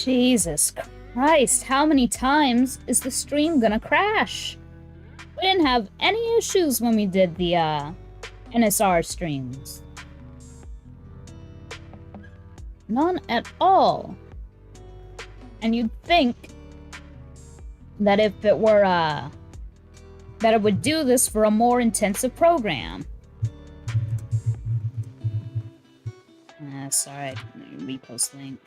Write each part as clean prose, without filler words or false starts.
Jesus Christ, how many times is the stream gonna crash? We didn't have any issues when we did the NSR streams. None at all. And you'd think that if it were, that it would do this for a more intensive program. Sorry, repost link.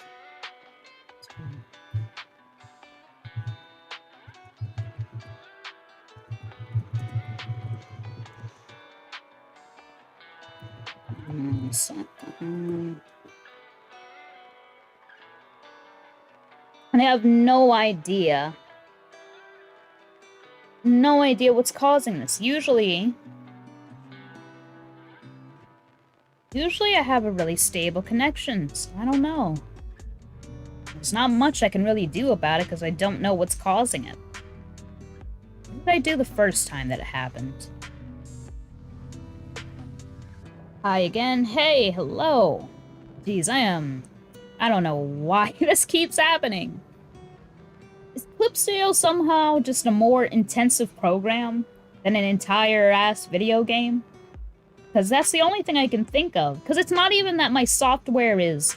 And I have no idea. No idea what's causing this. Usually I have a really stable connection, so I don't know. There's not much I can really do about it because I don't know what's causing it. What did I do the first time that it happened? Hi again. Hey, hello. Geez, I don't know why this keeps happening. Is Clipsale somehow just a more intensive program than an entire-ass video game? Because that's the only thing I can think of. Because it's not even that my software is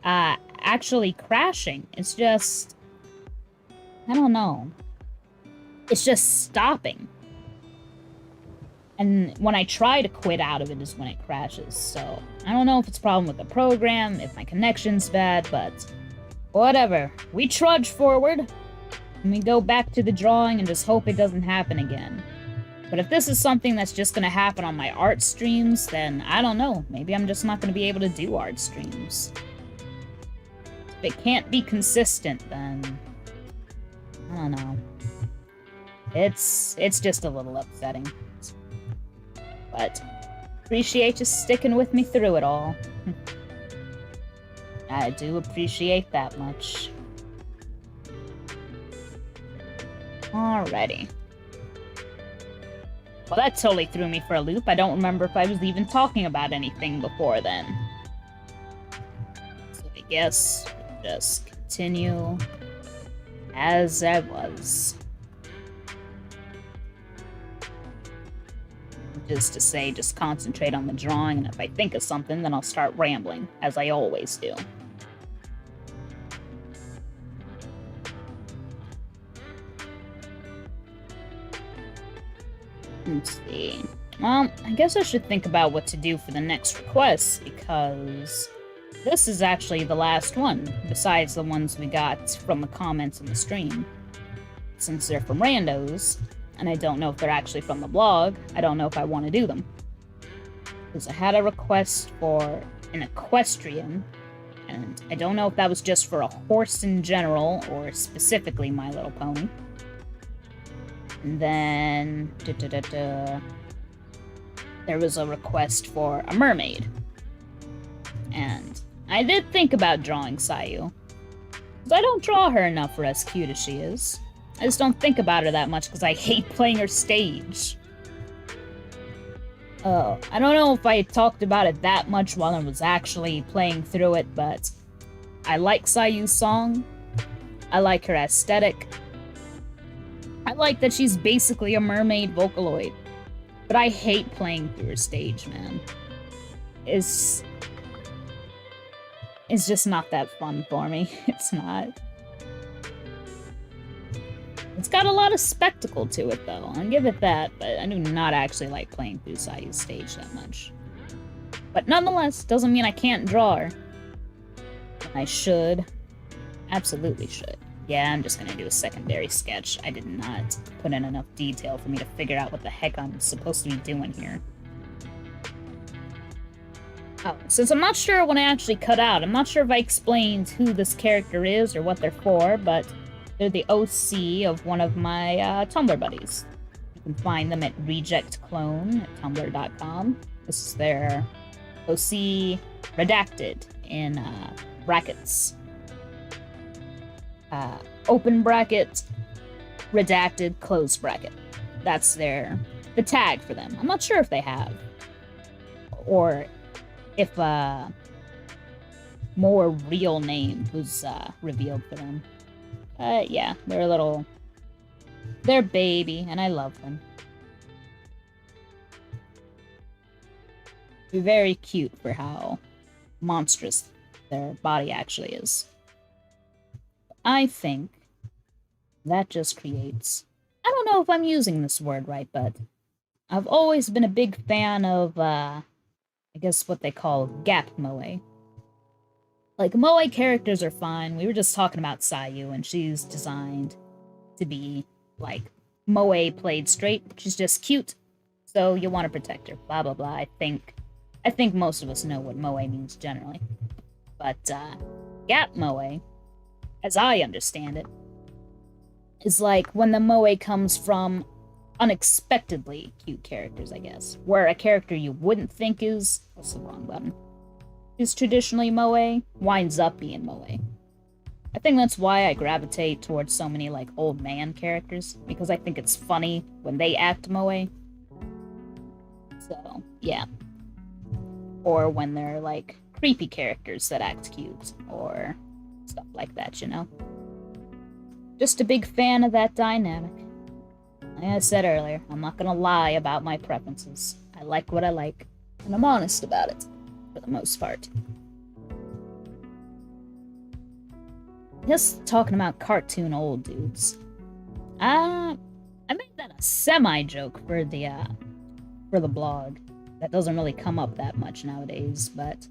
actually crashing. It's just... I don't know. It's just stopping. And when I try to quit out of it is when it crashes. So, I don't know if it's a problem with the program, if my connection's bad, but... whatever. We trudge forward. And we go back to the drawing and just hope it doesn't happen again. But if this is something that's just gonna happen on my art streams, then I don't know. Maybe I'm just not gonna be able to do art streams. If it can't be consistent, then... I don't know. It's just a little upsetting. But appreciate you sticking with me through it all. I do appreciate that much. Alrighty. Well, that totally threw me for a loop. I don't remember if I was even talking about anything before then. So I guess we'll just continue as I was. Just to say, just concentrate on the drawing, and if I think of something, then I'll start rambling, as I always do. Let's see. Well, I guess I should think about what to do for the next request, because this is actually the last one, besides the ones we got from the comments in the stream. Since they're from randos, and I don't know if they're actually from the blog, I don't know if I want to do them. Because I had a request for an equestrian, and I don't know if that was just for a horse in general, or specifically My Little Pony. And then... there was a request for a mermaid. And I did think about drawing Sayu. Because I don't draw her enough for as cute as she is. I just don't think about her that much because I hate playing her stage. Oh, I don't know if I talked about it that much while I was actually playing through it, but I like Sayu's song. I like her aesthetic. I like that she's basically a mermaid Vocaloid. But I hate playing through her stage, man. It's just not that fun for me. It's not. It's got a lot of spectacle to it, though. I'll give it that, but I do not actually like playing through Sayu's stage that much. But nonetheless, doesn't mean I can't draw her. I should. Absolutely should. Yeah, I'm just gonna do a secondary sketch. I did not put in enough detail for me to figure out what the heck I'm supposed to be doing here. Oh, since I'm not sure when I actually cut out, I'm not sure if I explained who this character is or what they're for, but they're the OC of one of my Tumblr buddies. You can find them at rejectclone@tumblr.com. This is their OC redacted in brackets. Open bracket, redacted, close bracket. That's the tag for them. I'm not sure if they have. Or if more real name who's revealed for them. Yeah, they're baby, and I love them. They're very cute for how monstrous their body actually is. I think that just creates... I don't know if I'm using this word right, but I've always been a big fan of, I guess what they call gap moe. Like, moe characters are fine. We were just talking about Sayu, and she's designed to be, like, moe played straight. She's just cute, so you want to protect her. Blah, blah, blah. I think most of us know what moe means generally. But, gap moe, as I understand it, is like when the moe comes from unexpectedly cute characters, I guess. Where a character you wouldn't think is... What's the wrong button? Is traditionally moe, winds up being moe. I think that's why I gravitate towards so many, like, old man characters, because I think it's funny when they act moe. So, yeah. Or when they're, like, creepy characters that act cute, or stuff like that, you know? Just a big fan of that dynamic. Like I said earlier, I'm not gonna lie about my preferences. I like what I like, and I'm honest about it, for the most part. Just talking about cartoon old dudes. I made that a semi-joke for the blog. That doesn't really come up that much nowadays, but...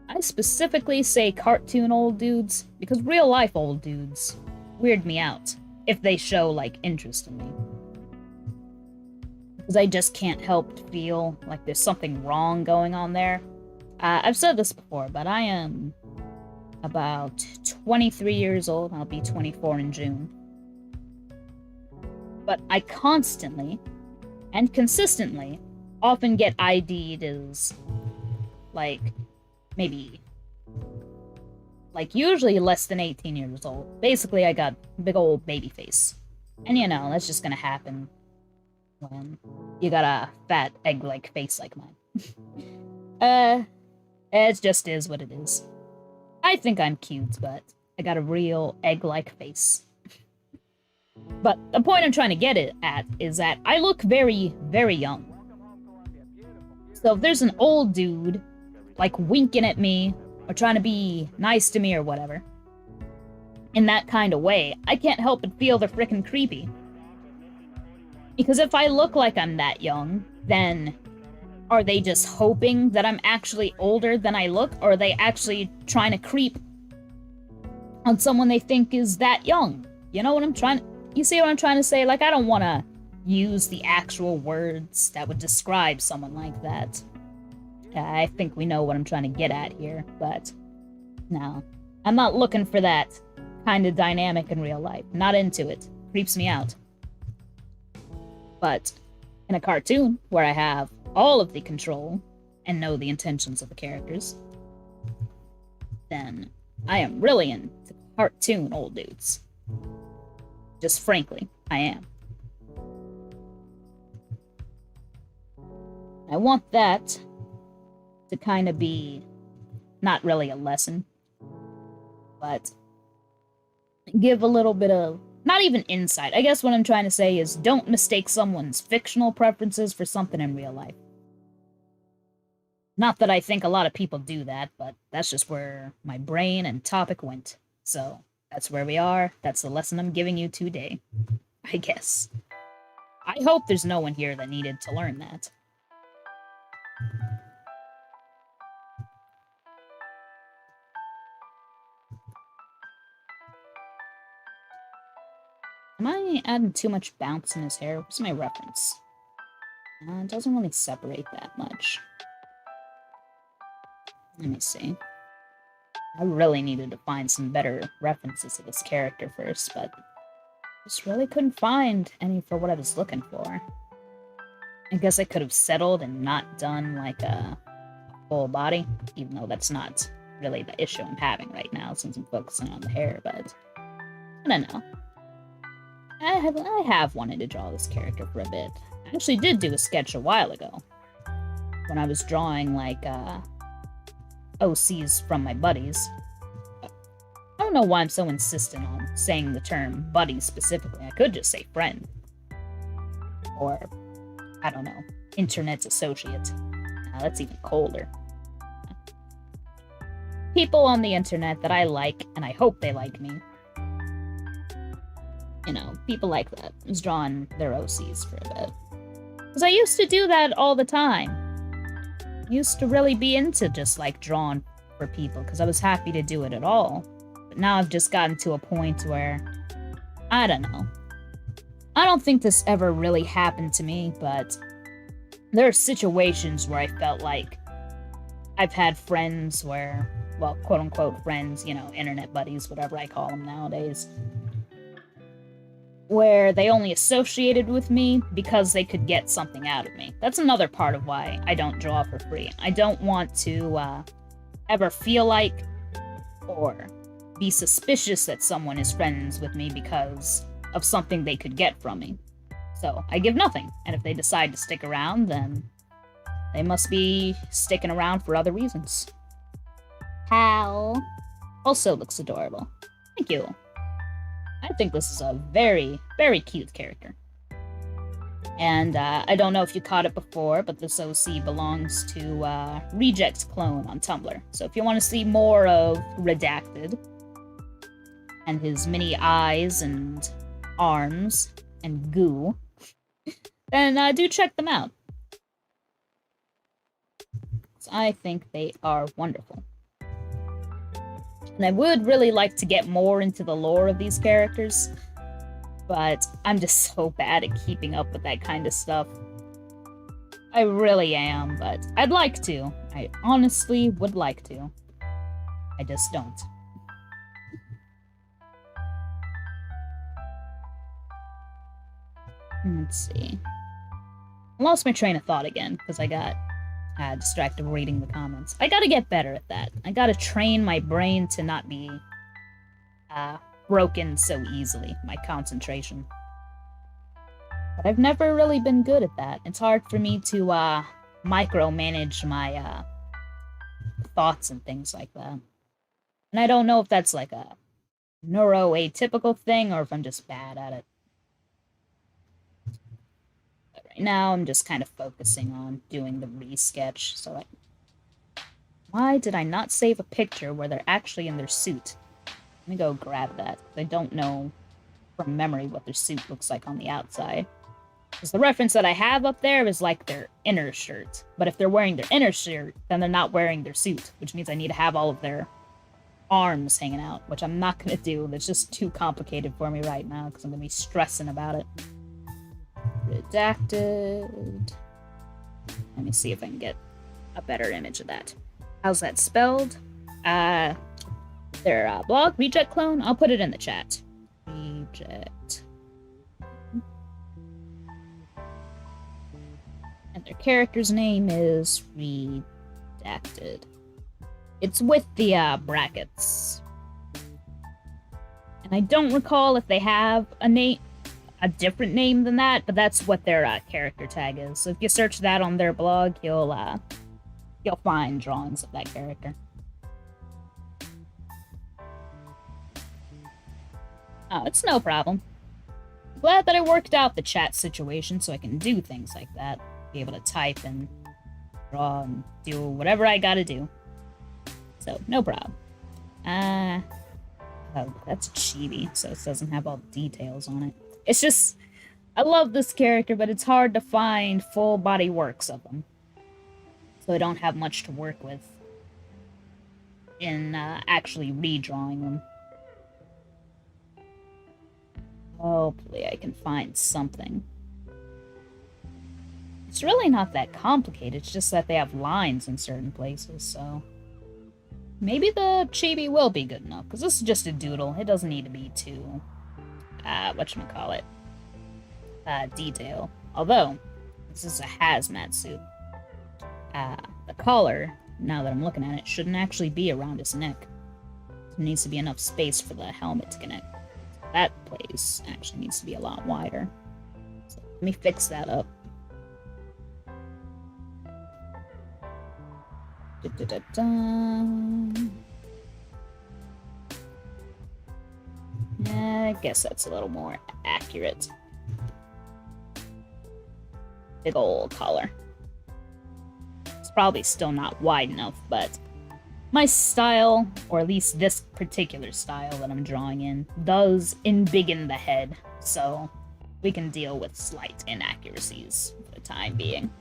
I specifically say cartoon old dudes because real-life old dudes weird me out if they show, like, interest in me. Because I just can't help to feel like there's something wrong going on there. I've said this before, but I am about 23 years old. I'll be 24 in June. But I constantly and consistently often get ID'd as, like, maybe, like, usually less than 18 years old. Basically, I got big old baby face. And, you know, that's just gonna happen when you got a fat egg-like face like mine. It just is what it is. I think I'm cute, but I got a real egg-like face. But the point I'm trying to get it at is that I look very, very young. So if there's an old dude, like, winking at me, or trying to be nice to me or whatever, in that kind of way, I can't help but feel they're frickin' creepy. Because if I look like I'm that young, then are they just hoping that I'm actually older than I look, or are they actually trying to creep on someone they think is that young? You know what I'm trying to... You see what I'm trying to say? Like, I don't want to use the actual words that would describe someone like that. I think we know what I'm trying to get at here, but no. I'm not looking for that kind of dynamic in real life. Not into it. Creeps me out. But in a cartoon, where I have all of the control and know the intentions of the characters, then I am really into cartoon old dudes. Just frankly, I am. I want that to kind of be not really a lesson, but give a little bit of, not even insight. I guess what I'm trying to say is don't mistake someone's fictional preferences for something in real life. Not that I think a lot of people do that, but that's just where my brain and topic went. So that's where we are. That's the lesson I'm giving you today, I guess. I hope there's no one here that needed to learn that. Am I adding too much bounce in his hair? What's my reference? It doesn't really separate that much. Let me see. I really needed to find some better references to this character first, but just really couldn't find any for what I was looking for. I guess I could have settled and not done, like, a full body, even though that's not really the issue I'm having right now, since I'm focusing on the hair, but I don't know. I have wanted to draw this character for a bit. I actually did do a sketch a while ago, when I was drawing, like, OCs from my buddies. I don't know why I'm so insistent on saying the term buddy specifically. I could just say friend. Or, I don't know, internet associate. That's even colder. People on the internet that I like, and I hope they like me. You know, people like that. I was drawing their OCs for a bit. Because I used to do that all the time. I used to really be into just, like, drawing for people, because I was happy to do it at all. But now I've just gotten to a point where, I don't know. I don't think this ever really happened to me, but there are situations where I felt like I've had friends where, well, quote-unquote friends, you know, internet buddies, whatever I call them nowadays, where they only associated with me because they could get something out of me. That's another part of why I don't draw for free. I don't want to ever feel like or be suspicious that someone is friends with me because of something they could get from me. So I give nothing, and if they decide to stick around, then they must be sticking around for other reasons. Hal also looks adorable. Thank you. I think this is a very, very cute character. And I don't know if you caught it before, but this OC belongs to Reject Clone on Tumblr. So if you want to see more of Redacted, and his mini eyes and arms and goo, then do check them out. So I think they are wonderful. And I would really like to get more into the lore of these characters, but I'm just so bad at keeping up with that kind of stuff. I really am, but I'd like to. I honestly would like to. I just don't. Let's see. I lost my train of thought again, because I got distracted reading the comments. I gotta get better at that. I gotta train my brain to not be broken so easily, my concentration. But I've never really been good at that. It's hard for me to micromanage my thoughts and things like that. And I don't know if that's like a neuroatypical thing or if I'm just bad at it. Right now, I'm just kind of focusing on doing the re-sketch, so why did I not save a picture where they're actually in their suit? Let me go grab that, because I don't know from memory what their suit looks like on the outside. Because the reference that I have up there is like their inner shirt, but if they're wearing their inner shirt, then they're not wearing their suit, which means I need to have all of their arms hanging out, which I'm not going to do. That's just too complicated for me right now, because I'm going to be stressing about it. Redacted. Let me see if I can get a better image of that. How's that spelled? Their blog, Reject Clone. I'll put it in the chat. Reject. And their character's name is Redacted. It's with the brackets. And I don't recall if they have a different name than that, but that's what their character tag is. So if you search that on their blog, you'll find drawings of that character. Oh, it's no problem. Glad that I worked out the chat situation so I can do things like that. Be able to type and draw and do whatever I gotta do. So, no problem. Oh, that's chibi, so it doesn't have all the details on it. It's just, I love this character, but it's hard to find full body works of them. So I don't have much to work with in actually redrawing them. Hopefully I can find something. It's really not that complicated, it's just that they have lines in certain places, so maybe the chibi will be good enough, because this is just a doodle. It doesn't need to be too whatchamacallit, detail. Although, this is a hazmat suit. The collar, now that I'm looking at it, shouldn't actually be around his neck. There needs to be enough space for the helmet to connect. That place actually needs to be a lot wider. So let me fix that up. I guess that's a little more accurate. Big ol' collar. It's probably still not wide enough, but my style, or at least this particular style that I'm drawing in, does embiggen the head, so we can deal with slight inaccuracies for the time being.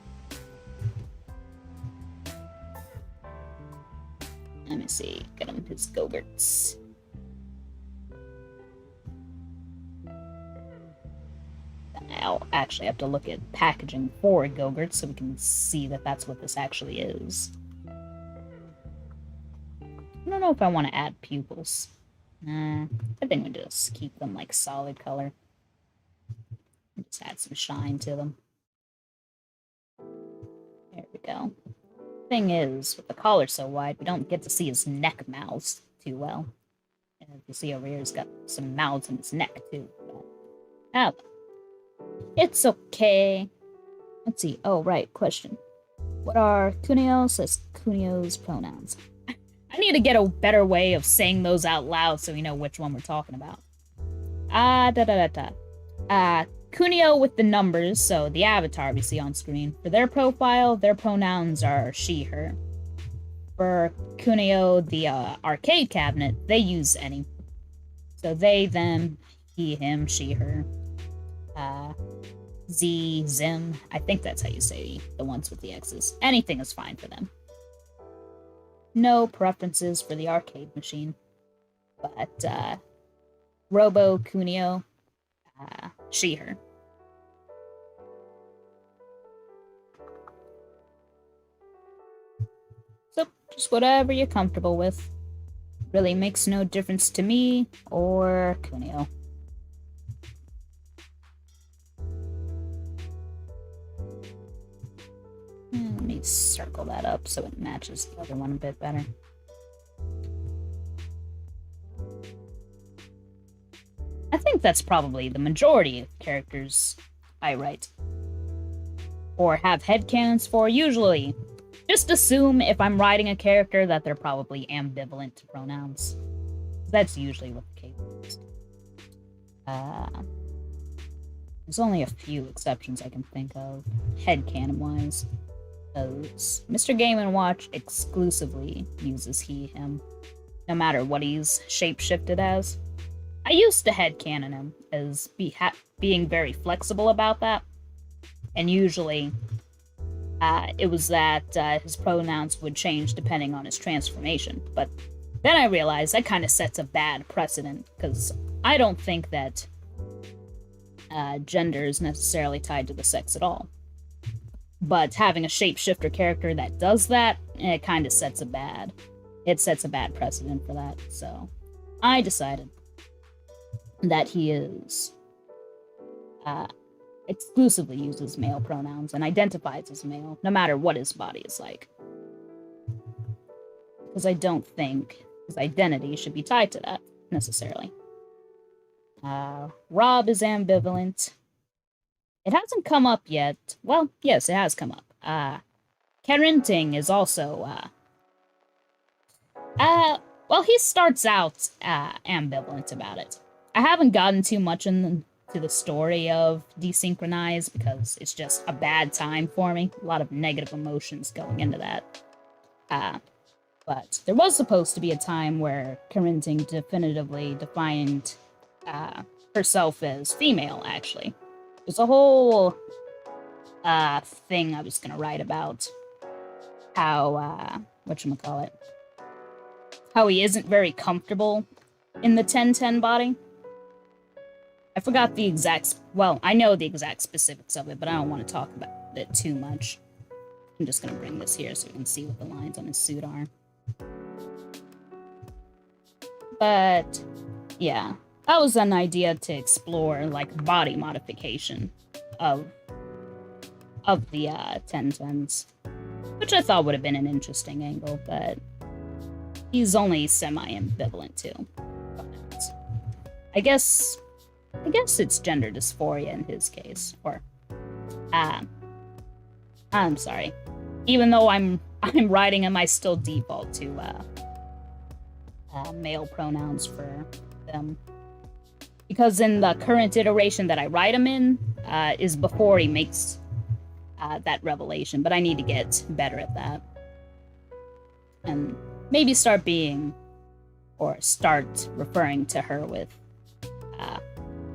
Let me see, get him his Go-Gurts. I'll actually have to look at packaging for Go-Gurts so we can see that that's what this actually is. I don't know if I want to add pupils. Nah, I think we just keep them like solid color. Just add some shine to them. There we go. Thing is, with the collar so wide, we don't get to see his neck mouths too well. And you see over here, he's got some mouths in his neck too. But, it's okay. Let's see. Oh, right. Question. What are Kuneho says Kuneho's pronouns? I need to get a better way of saying those out loud so we know which one we're talking about. Kuneho with the numbers, so the avatar we see on screen. For their profile, their pronouns are she, her. For Kuneho, the arcade cabinet, they use any. So they, them, he, him, she, her. Z, Zim. I think that's how you say the ones with the X's. Anything is fine for them. No preferences for the arcade machine. But, Robo, Kuneho, she, her. So, just whatever you're comfortable with. Really makes no difference to me or Kuneho. Let me circle that up so it matches the other one a bit better. I think that's probably the majority of characters I write. Or have headcanons for, usually. Just assume if I'm writing a character that they're probably ambivalent to pronouns. That's usually what the case is. There's only a few exceptions I can think of, headcanon-wise. Because Mr. Game & Watch exclusively uses he, him, no matter what he's shapeshifted as. I used to headcanon him as being very flexible about that, and usually it was that his pronouns would change depending on his transformation, but then I realized that kind of sets a bad precedent, because I don't think that gender is necessarily tied to the sex at all. But having a shapeshifter character that does that, it kind of sets a bad precedent for that. So I decided that he is exclusively uses male pronouns and identifies as male, no matter what his body is like. Because I don't think his identity should be tied to that, necessarily. Rob is ambivalent. It hasn't come up yet. Well, yes, it has come up. Kerinting is also, well, he starts out, ambivalent about it. I haven't gotten too much into the story of Desynchronize because it's just a bad time for me. A lot of negative emotions going into that. But there was supposed to be a time where Kerinting definitively defined, herself as female, actually. There's a whole thing I was gonna write about how whatchamacallit, how he isn't very comfortable in the 1010 body. I forgot the exact, well, I know the exact specifics of it, but I don't want to talk about it too much. I'm just gonna bring this here so you can see what the lines on his suit are. But yeah, that was an idea to explore, like, body modification of the 1010s, which I thought would have been an interesting angle, but he's only semi-ambivalent too. But I guess it's gender dysphoria in his case, or I'm sorry. Even though I'm I'm writing them, I still default to male pronouns for them. Because in the current iteration that I write them in is before he makes that revelation, but I need to get better at that. And maybe start referring to her with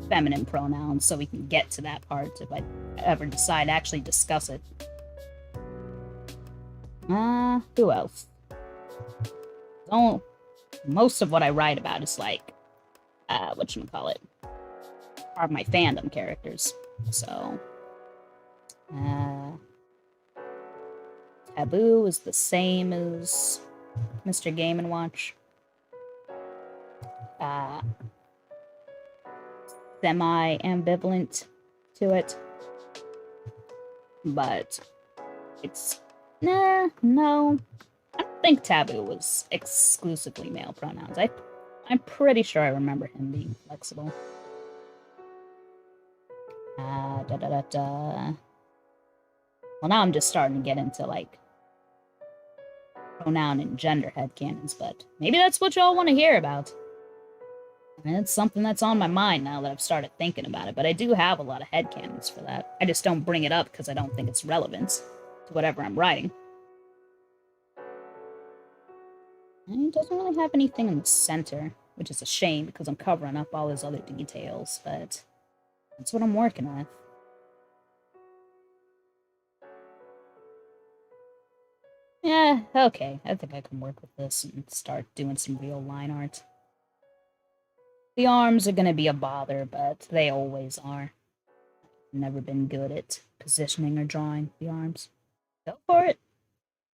feminine pronouns so we can get to that part if I ever decide to actually discuss it. Who else? Most of what I write about is like, whatchamacallit, are my fandom characters. So, Taboo is the same as Mr. Game & Watch. Semi-ambivalent to it. But it's... no. I don't think Taboo was exclusively male pronouns. I'm pretty sure I remember him being flexible. Well, now I'm just starting to get into, like, pronoun and gender headcanons, but maybe that's what y'all want to hear about. And it's something that's on my mind now that I've started thinking about it, but I do have a lot of headcanons for that. I just don't bring it up because I don't think it's relevant to whatever I'm writing. And it doesn't really have anything in the center, which is a shame because I'm covering up all his other details, but that's what I'm working with. Yeah, okay, I think I can work with this and start doing some real line art. The arms are gonna be a bother, but they always are. I've never been good at positioning or drawing the arms. Go for it.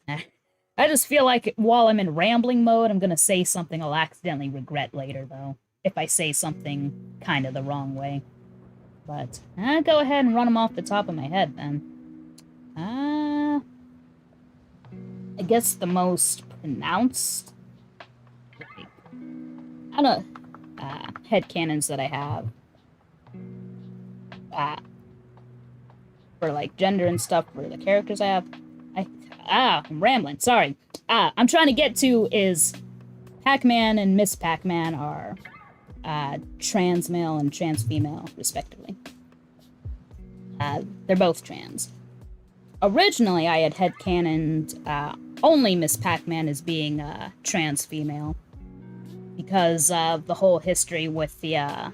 I just feel like while I'm in rambling mode, I'm gonna say something I'll accidentally regret later, though. If I say something kind of the wrong way. But, go ahead and run them off the top of my head, then. I guess the most pronounced, like, I don't know, headcanons that I have, for, like, gender and stuff for the characters I have, I'm rambling, sorry. I'm trying to get to is Pac-Man and Miss Pac-Man are, trans male and trans female, respectively. They're both trans. Originally, I had headcanoned only Miss Pac-Man as being trans female because of the whole history with the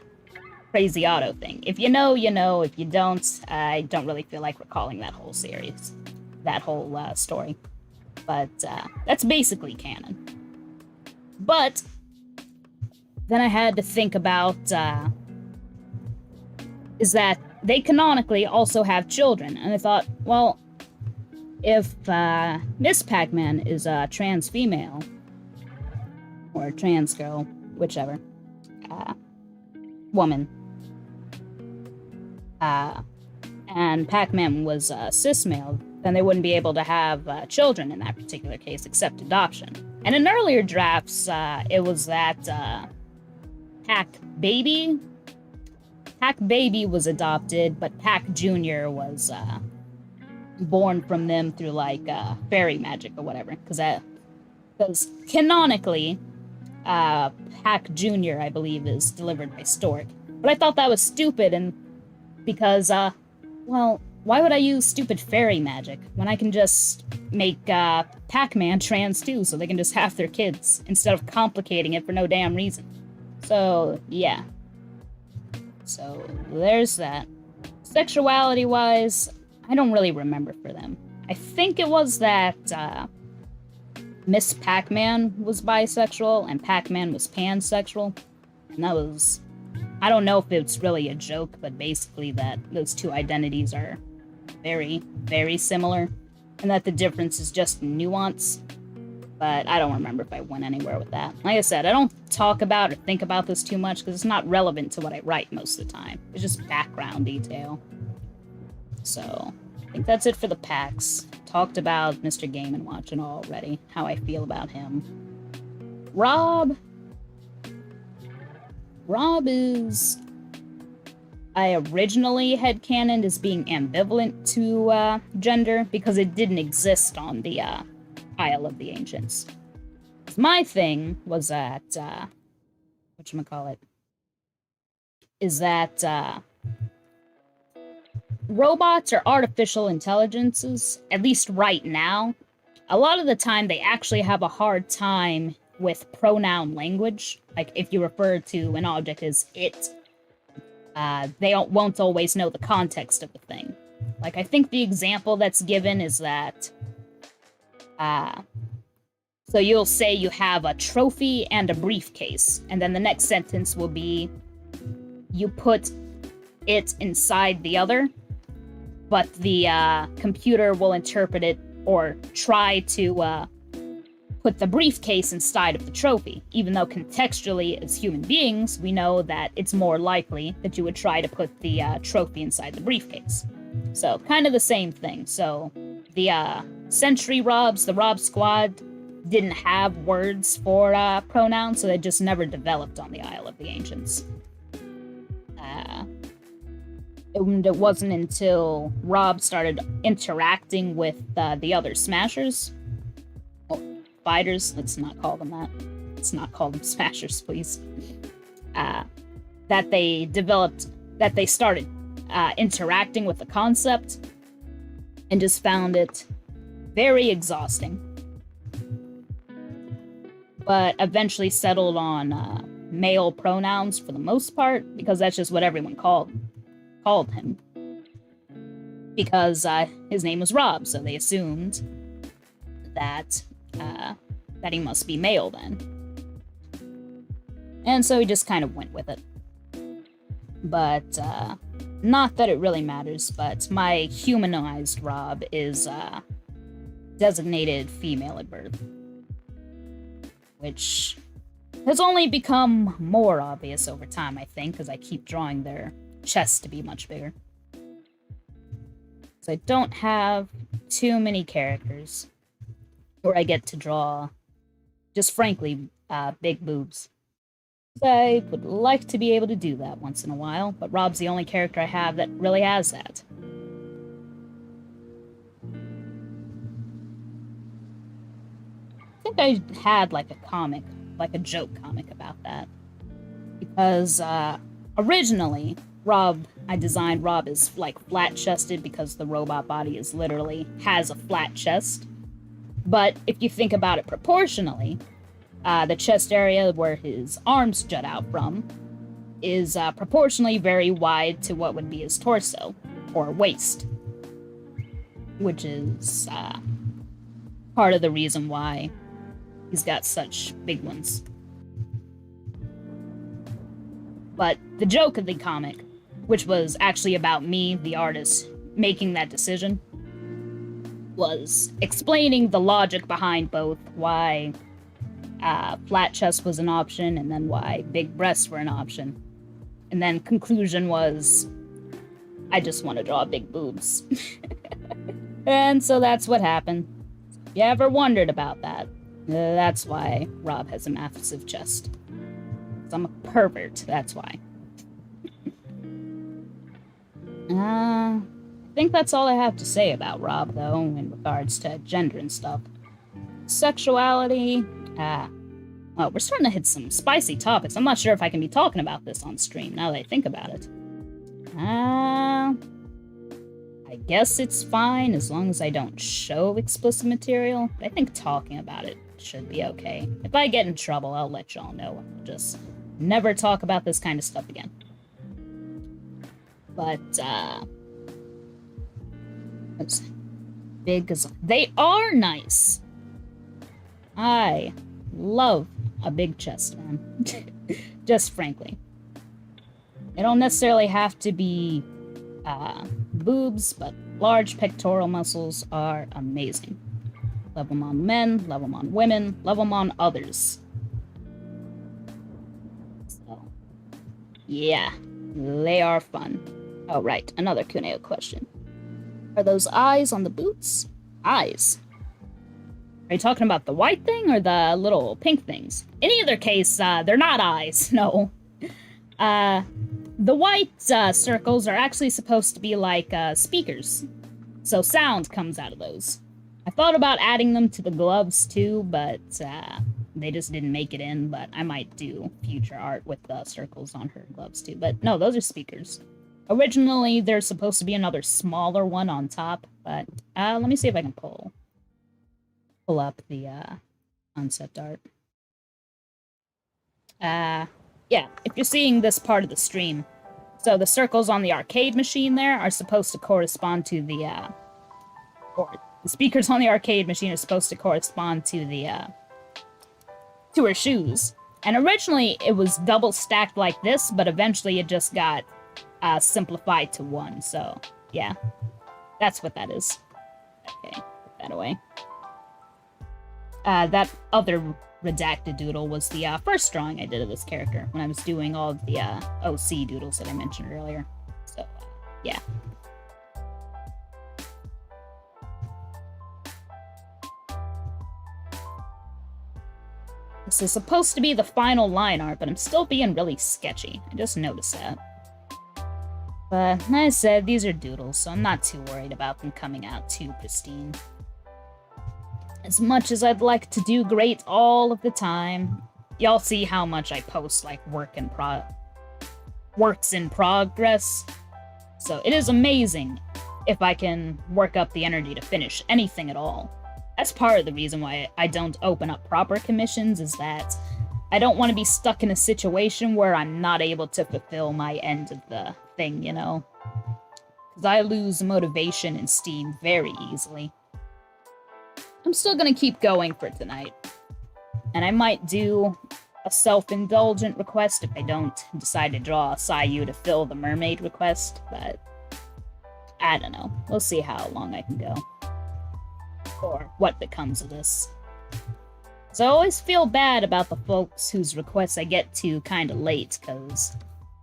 Crazy Otto thing. If you know, you know. If you don't, I don't really feel like recalling that whole series, that whole story. But that's basically canon. But then I had to think about is that they canonically also have children, and I thought, well, if Miss Pac-Man is a trans female, or trans girl, whichever, woman, and Pac-Man was cis male, then they wouldn't be able to have children in that particular case, except adoption. And in earlier drafts, it was that Pac-Baby was adopted, but Pac Jr. was born from them through, like, fairy magic or whatever. Because canonically, Pac Jr., I believe, is delivered by Stork. But I thought that was stupid, and because, well, why would I use stupid fairy magic when I can just make Pac-Man trans too, so they can just have their kids, instead of complicating it for no damn reason? So, yeah. So, there's that. Sexuality-wise, I don't really remember for them. I think it was that Miss Pac-Man was bisexual and Pac-Man was pansexual. And that was... I don't know if it's really a joke, but basically that those two identities are very, very similar. And that the difference is just nuance. But I don't remember if I went anywhere with that. Like I said, I don't talk about or think about this too much because it's not relevant to what I write most of the time. It's just background detail. So, I think that's it for the packs. Talked about Mr. Game & Watch and all already, how I feel about him. Rob is... I originally headcanoned as being ambivalent to gender because it didn't exist on the Isle of the Ancients. My thing was that, whatchamacallit, is that, robots or artificial intelligences, at least right now, a lot of the time they actually have a hard time with pronoun language. Like, if you refer to an object as it, they won't always know the context of the thing. Like, I think the example that's given is that, so you'll say you have a trophy and a briefcase, and then the next sentence will be, you put it inside the other, but the computer will interpret it or try to put the briefcase inside of the trophy, even though contextually, as human beings, we know that it's more likely that you would try to put the trophy inside the briefcase. So, kind of the same thing. So, the Sentry Robs, the Rob Squad, didn't have words for pronouns, so they just never developed on the Isle of the Ancients. It wasn't until Rob started interacting with the other Smashers, fighters, let's not call them that. Let's not call them Smashers, please. That they started interacting with the concept and just found it very exhausting. But eventually settled on male pronouns for the most part, because that's just what everyone called him. Because his name was Rob, so they assumed that he must be male then. And so he just kind of went with it. But, not that it really matters, but my humanized Rob is designated female at birth. Which has only become more obvious over time, I think, because I keep drawing their chests to be much bigger. So I don't have too many characters where I get to draw, just frankly, big boobs. I would like to be able to do that once in a while, but Rob's the only character I have that really has that. I think I had like a comic, like a joke comic about that. Because originally, I designed Rob as like flat-chested because the robot body has a flat chest. But if you think about it proportionally, the chest area where his arms jut out from is proportionally very wide to what would be his torso, or waist. Which is part of the reason why he's got such big ones. But the joke of the comic, which was actually about me, the artist, making that decision, was explaining the logic behind both why flat chest was an option and then why big breasts were an option. And then conclusion was, I just want to draw big boobs. And so that's what happened. If you ever wondered about that, that's why Rob has a massive chest. 'Cause I'm a pervert, that's why. I think that's all I have to say about Rob, though, in regards to gender and stuff. Sexuality, well, we're starting to hit some spicy topics. I'm not sure if I can be talking about this on stream, now that I think about it. I guess it's fine, as long as I don't show explicit material. I think talking about it should be okay. If I get in trouble, I'll let y'all know. I'll just never talk about this kind of stuff again. But, they are nice. I love a big chest, man. Just frankly. They don't necessarily have to be boobs, but large pectoral muscles are amazing. Love them on men, love them on women, love them on others. So, yeah, they are fun. Oh, right, another Kuneho question. Are those eyes on the boots? Eyes? Are you talking about the white thing or the little pink things? In either case, they're not eyes, no. The white circles are actually supposed to be like speakers. So sound comes out of those. I thought about adding them to the gloves too, but they just didn't make it in. But I might do future art with the circles on her gloves too. But no, those are speakers. Originally, there's supposed to be another smaller one on top, but let me see if I can pull up the concept art. Yeah, if you're seeing this part of the stream, so the circles on the arcade machine there are supposed to correspond to the, or the speakers on the arcade machine are supposed to correspond to the, to her shoes. And originally it was double stacked like this, but eventually it just got simplified to one, so yeah. That's what that is. Okay, put that away. That other redacted doodle was the first drawing I did of this character when I was doing all of the OC doodles that I mentioned earlier. So, yeah. This is supposed to be the final line art, but I'm still being really sketchy. I just noticed that. But, like I said, these are doodles, so I'm not too worried about them coming out too pristine. As much as I'd like to do great all of the time, y'all see how much I post, like, works in progress. So it is amazing if I can work up the energy to finish anything at all. That's part of the reason why I don't open up proper commissions, is that I don't want to be stuck in a situation where I'm not able to fulfill my end of the thing, you know? Because I lose motivation and steam very easily. I'm still gonna keep going for tonight. And I might do a self-indulgent request if I don't decide to draw a Sayu to fill the mermaid request, but I don't know. We'll see how long I can go. Or what becomes of this. So I always feel bad about the folks whose requests I get to kinda late, because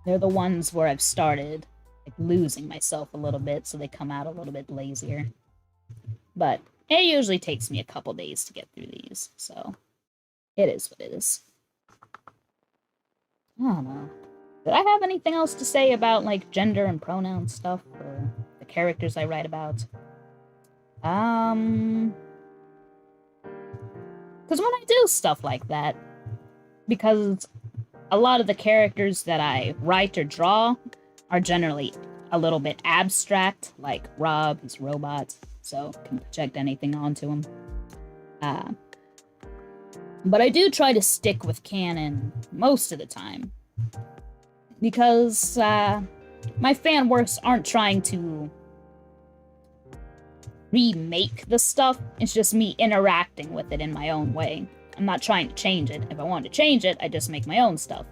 they're the ones where I've started like, losing myself a little bit, so they come out a little bit lazier. But it usually takes me a couple days to get through these, so it is what it is. I don't know. Did I have anything else to say about, like, gender and pronoun stuff for the characters I write about? Because when I do stuff like that, because a lot of the characters that I write or draw are generally a little bit abstract, like Rob, he's a robot, so can project anything onto him. But I do try to stick with canon most of the time, because my fan works aren't trying to remake the stuff, it's just me interacting with it in my own way. I'm not trying to change it. If I want to change it, I just make my own stuff,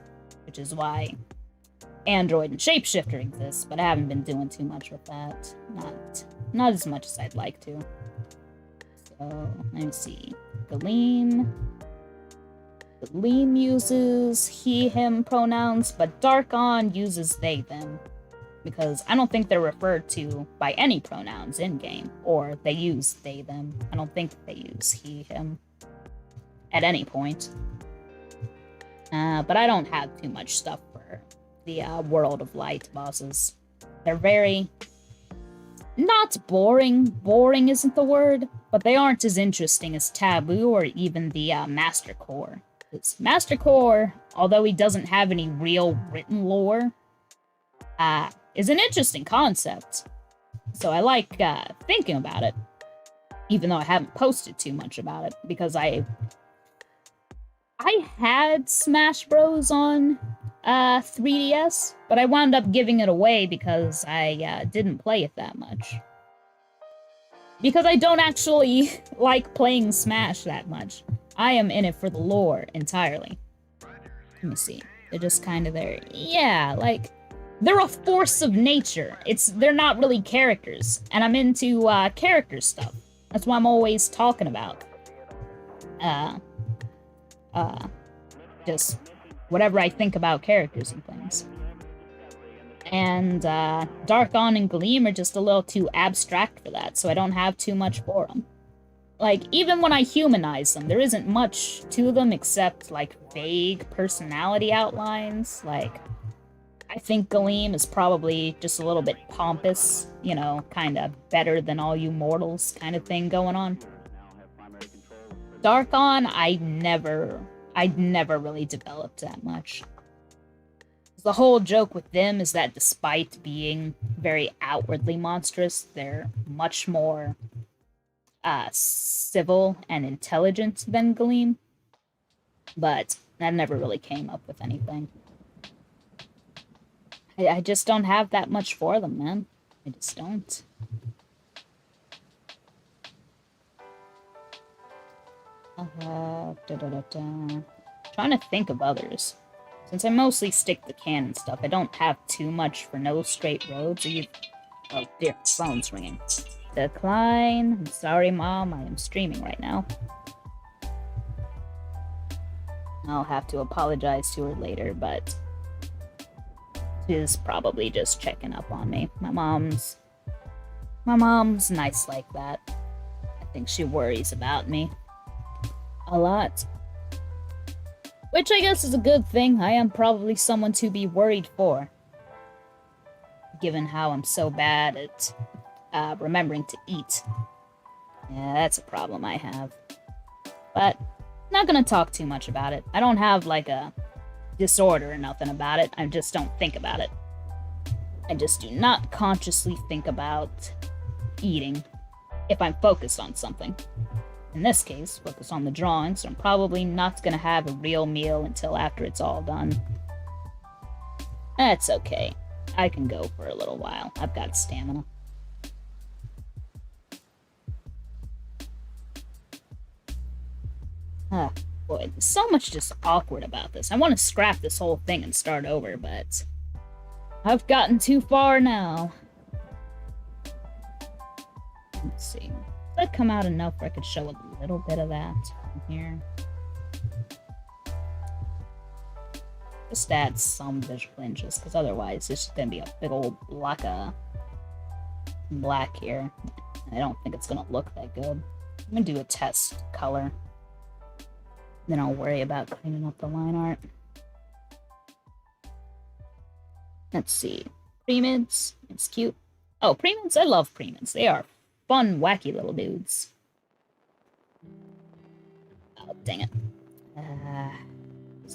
which is why Android and Shapeshifter exists, but I haven't been doing too much with that. Not as much as I'd like to. So, let me see. Galeem uses he, him pronouns, but Darkon uses they, them. Because I don't think they're referred to by any pronouns in-game, or they use they, them. I don't think they use he, him at any point. But I don't have too much stuff for the World of Light bosses. They're very... not boring. Boring isn't the word, but they aren't as interesting as Taboo or even the Master Core. Because Master Core, although he doesn't have any real written lore, is an interesting concept. So I like thinking about it, even though I haven't posted too much about it, because I had Smash Bros. On 3DS, but I wound up giving it away because I didn't play it that much. Because I don't actually like playing Smash that much. I am in it for the lore entirely. Let me see. They're just kind of there. Yeah, like, they're a force of nature. They're not really characters, and I'm into character stuff. That's what I'm always talking about. Just whatever I think about characters and things. And Darkon and Gleam are just a little too abstract for that, so I don't have too much for them. Like, even when I humanize them, there isn't much to them except, like, vague personality outlines. Like, I think Gleam is probably just a little bit pompous, you know, kind of better than all you mortals kind of thing going on. Dark-on, I'd never really developed that much. The whole joke with them is that despite being very outwardly monstrous, they're much more civil and intelligent than Gleam. But that never really came up with anything. I just don't have that much for them, man. I just don't. Trying to think of others. Since I mostly stick to canon stuff, I don't have too much for No Straight Roads. Oh dear, phone's ringing. Decline. I'm sorry, Mom. I am streaming right now. I'll have to apologize to her later, but she's probably just checking up on me. My mom's nice like that. I think she worries about me a lot. Which I guess is a good thing. I am probably someone to be worried for, given how I'm so bad at remembering to eat. Yeah, that's a problem I have. But not gonna talk too much about it. I don't have like a disorder or nothing about it. I just don't think about it. I just do not consciously think about eating if I'm focused on something. In this case, focus on the drawing, so I'm probably not gonna have a real meal until after it's all done. That's okay. I can go for a little while. I've got stamina. Ah, boy, there's so much just awkward about this. I want to scrap this whole thing and start over, but I've gotten too far now. Let's see. Does that come out enough where I could show a little bit of that from here? Just add some visual interest, because otherwise it's just going to be a big old block of black here. I don't think it's going to look that good. I'm going to do a test color. Then I'll worry about cleaning up the line art. Let's see. Premids. It's cute. Oh, premids. I love premids. They are fun, wacky little dudes. Oh, dang it.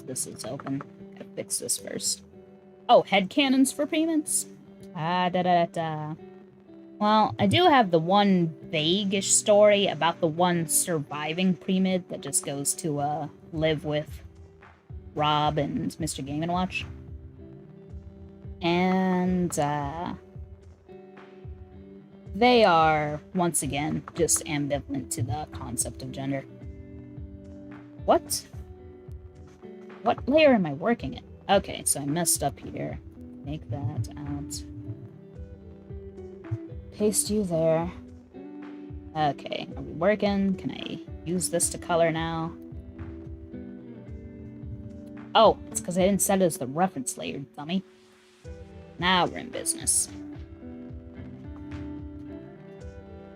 This is open. Gotta fix this first. Oh, headcanons for premids? Well, I do have the one vague-ish story about the one surviving premid that just goes to live with Rob and Mr. Game & Watch. And they are, once again, just ambivalent to the concept of gender. What? What layer am I working in? Okay, so I messed up here. Make that out. Paste you there. Okay, are we working? Can I use this to color now? Oh, it's because I didn't set it as the reference layer, dummy. Now we're in business.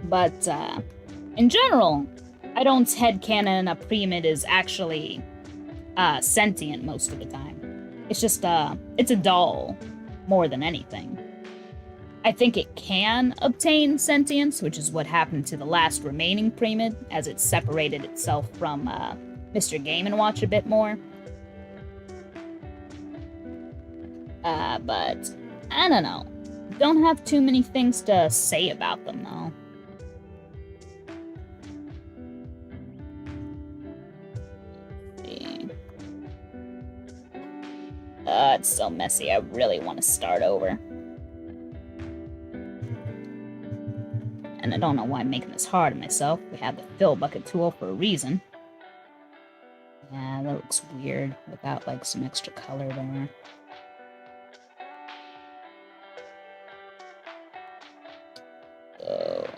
But, in general, I don't headcanon a premid is actually, sentient most of the time. It's just, it's a doll, more than anything. I think it can obtain sentience, which is what happened to the last remaining premid, as it separated itself from, Mr. Game & Watch a bit more. But, I don't know. Don't have too many things to say about them, though. It's so messy. I really want to start over. And I don't know why I'm making this hard on myself. We have the fill bucket tool for a reason. Yeah, that looks weird without, like, some extra color there. So,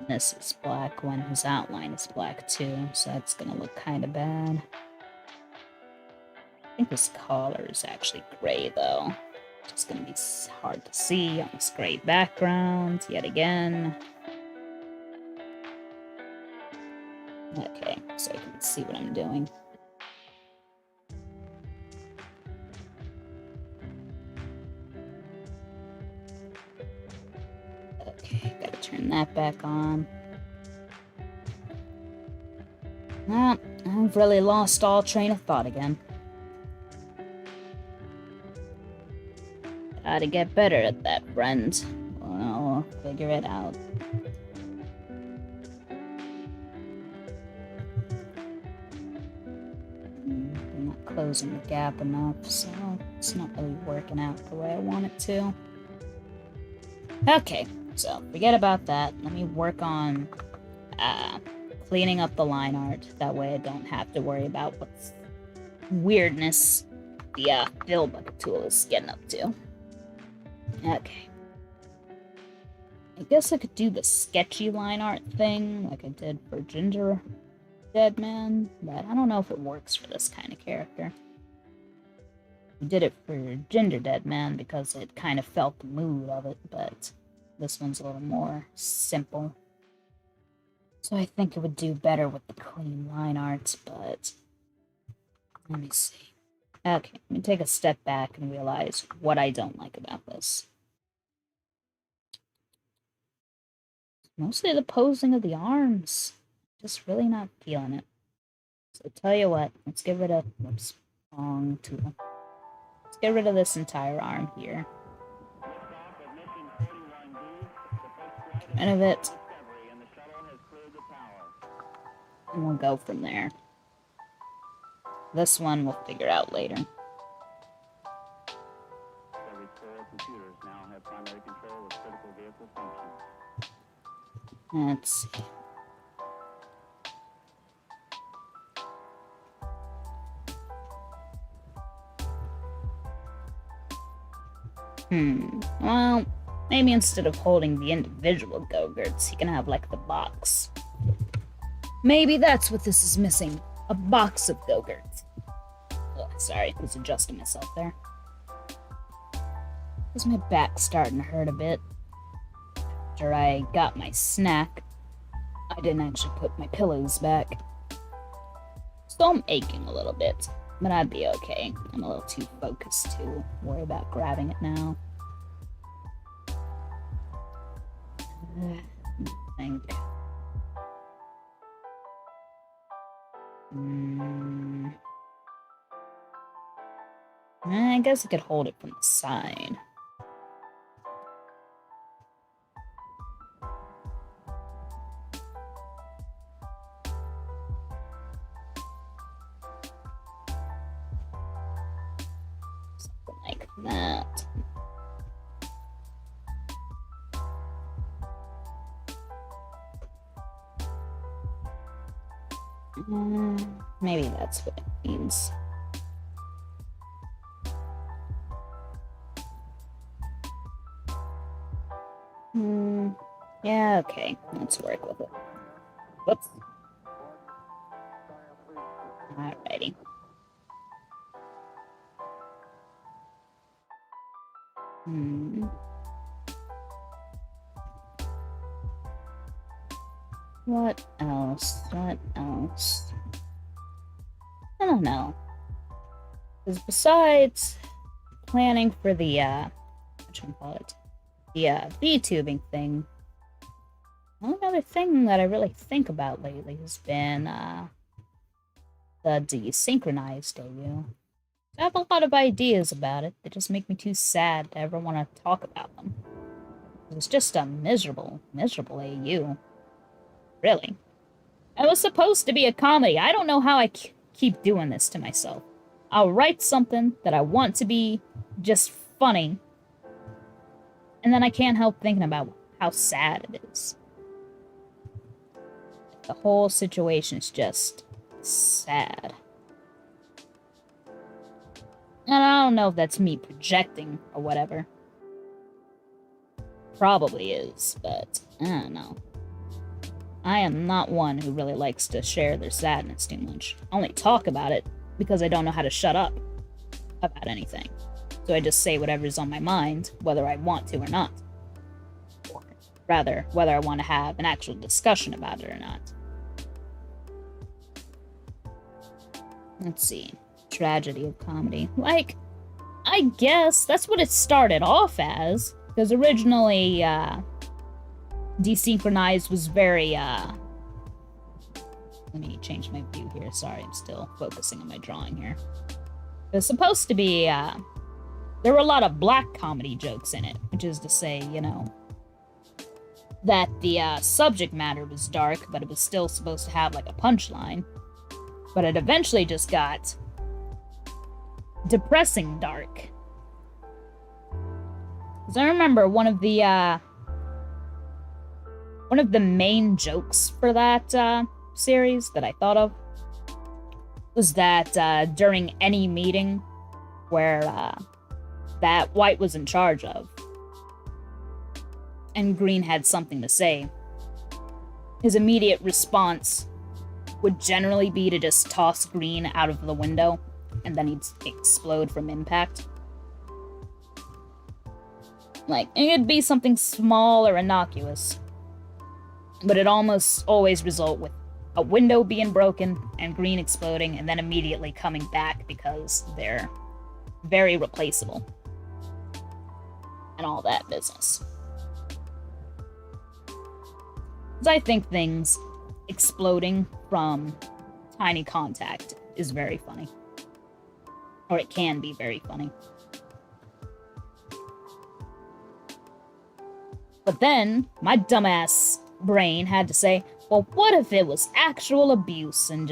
this is black when his outline is black too, so that's gonna look kind of bad. I think this color is actually gray though. It's gonna be hard to see on this gray background yet again. Okay, so I can see what I'm doing. Okay, gotta turn that back on. Well, I've really lost all train of thought again. Gotta get better at that, friend. Well, I'll figure it out. They're not closing the gap enough, so it's not really working out the way I want it to. Okay, so forget about that. Let me work on cleaning up the line art. That way I don't have to worry about what weirdness the fill bucket tool is getting up to. Okay. I guess I could do the sketchy line art thing like I did for Ginger Dead Man, but I don't know if it works for this kind of character. I did it for Ginger Dead Man because it kind of felt the mood of it, but this one's a little more simple. So I think it would do better with the clean line art, but let me see. Okay, let me take a step back and realize what I don't like about this. Mostly the posing of the arms. Just really not feeling it. So tell you what, let's get rid of, whoops, wrong tool. Let's get rid of this entire arm here. Get rid of it. And we'll go from there. This one we'll figure out later. Let's see. Well, maybe instead of holding the individual Go-Gurts, he can have, like, the box. Maybe that's what this is missing. A box of Go-Gurts. Oh, sorry, I was adjusting myself there. Because my back's starting to hurt a bit. After I got my snack, I didn't actually put my pillows back. So I'm aching a little bit, but I'd be okay. I'm a little too focused to worry about grabbing it now. I think. I guess I could hold it from the side. Something like that. Maybe that's what it means. Yeah, okay. Let's work with it. Whoops. Alrighty. What else? What else? I don't know. Because besides planning for the, whatchamacallit, the, V-tubing thing, the only other thing that I really think about lately has been, the desynchronized AU. I have a lot of ideas about it. They just make me too sad to ever want to talk about them. It was just a miserable, miserable AU. Really. It was supposed to be a comedy. I don't know how I keep doing this to myself. I'll write something that I want to be just funny, and then I can't help thinking about how sad it is. The whole situation is just sad. And I don't know if that's me projecting or whatever. Probably is, but I don't know. I am not one who really likes to share their sadness too much. I only talk about it because I don't know how to shut up about anything. So I just say whatever's on my mind, whether I want to or not. Or rather, whether I want to have an actual discussion about it or not. Let's see. Tragedy of comedy. Like, I guess that's what it started off as. Because originally, Desynchronized was very, Let me change my view here. Sorry, I'm still focusing on my drawing here. It was supposed to be, there were a lot of black comedy jokes in it, which is to say, you know, that the subject matter was dark, but it was still supposed to have, like, a punchline. But it eventually just got depressing dark. Because I remember one of the main jokes for that series that I thought of was that during any meeting where that White was in charge of, and Green had something to say, his immediate response would generally be to just toss Green out of the window, and then he'd explode from impact. Like, it'd be something small or innocuous, but it'd almost always result with a window being broken and Green exploding and then immediately coming back because they're very replaceable. And all that business. Because I think things exploding from tiny contact is very funny. Or it can be very funny. But then, my dumbass brain had to say, well, what if it was actual abuse and